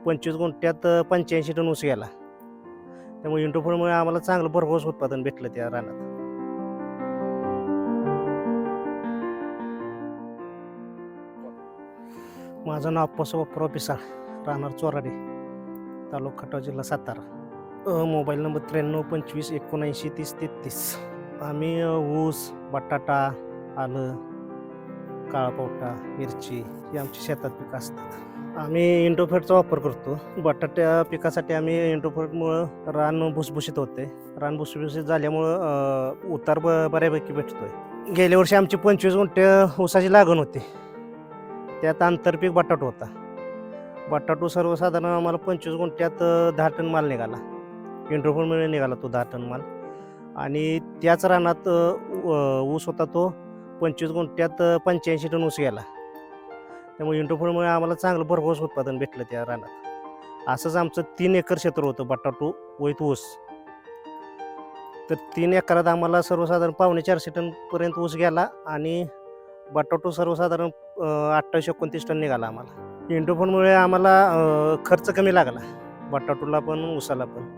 25 गुंठ्यात 85 ton ऊस गेला. त्यामुळे इंडोफोडमुळे आम्हाला चांगलं भरघोस उत्पादन भेटलं त्या रानात. माझं नाव अप्पासाहेब बापूराव पिसाळ, राहणार चोराडे, तालुका खटाव, जिल्हा सातारा. Mobile number 93 25 79 30 33. आम्ही ऊस, बटाटा, आलं, काळा पावटा, मिरची ही आमची शेतात पिकं असतात. आम्ही इंडोफेटचा वापर करतो. बटाट्या पिकासाठी आम्ही इंडोफेटमुळं रान भुसभुशीत होते. रान भुसभुशीत झाल्यामुळं उतार बऱ्यापैकी भेटतोय. गेल्या वर्षी आमची 25 गुंठे ऊसाची लागण होती. त्यात आंतरपीक बटाटो होता. बटाटो सर्वसाधारण आम्हाला 25 गुंठ्यात 10 टन माल निघाला. इंडोफेटमुळे निघाला तो 10 टन माल. आणि त्याच रानात ऊस होता, तो 25 गुंठ्यात 85 टन ऊस गेला. त्यामुळे इंडोफोडमुळे आम्हाला चांगलं भरघोस उत्पादन भेटलं त्या रानात. असंच आमचं 3 एकर क्षेत्र होतं बटाटो वैत ऊस. तर 3 एकरात आम्हाला सर्वसाधारण 450 टनपर्यंत ऊस गेला आणि बटाटो सर्वसाधारण 28-29 टन निघाला आम्हाला. इंडोफोडमुळे आम्हाला खर्च कमी लागला, बटाटोला पण ऊसाला पण.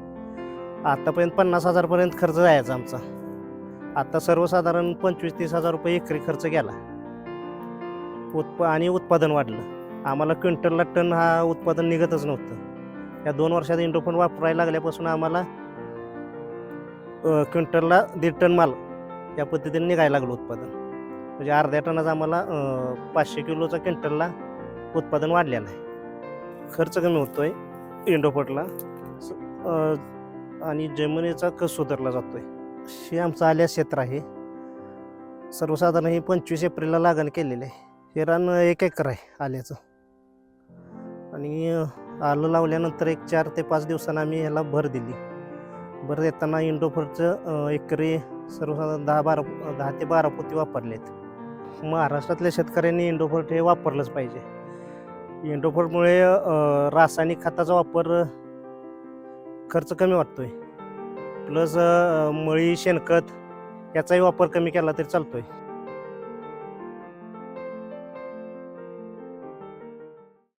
आतापर्यंत 50,000 पर्यंत खर्च जायचा आमचा. आता सर्वसाधारण 25-30 हजार रुपये एकरी खर्च गेला. आणि उत्पादन वाढलं. आम्हाला क्विंटलला टन हा उत्पादन निघतच नव्हतं. या 2 वर्षात इंडोफोड वापरायला लागल्यापासून आम्हाला क्विंटलला 1.5 टन माल या पद्धतीने निघायला लागलं उत्पादन. म्हणजे अर्ध्या टनाचा आम्हाला 500 किलोचा क्विंटलला उत्पादन वाढलेलं आहे. खर्च कमी होतोय इंडोफोडला आणि जमिनीचा कस सुधारला जातोय. हे आमचं आल्या क्षेत्र आहे. सर्वसाधारण हे 25 एप्रिलला लागण केलेलं आहे. हे रान 1 एकर आहे आल्याचं. आणि आलं लावल्यानंतर एक 4 ते 5 दिवसांना आम्ही ह्याला भर दिली. भर देताना इंडोफोडचं एकरी सर्वसाधारण 10 ते 12 पोती वापरलेत. महाराष्ट्रातल्या शेतकऱ्यांनी इंडोफोड हे वापरलंच पाहिजे. इंडोफोडमुळे रासायनिक खताचा वापर खर्च कमी वाटतोय. प्लस मळी, शेणखत याचाही वापर कमी केला तरी चालतोय.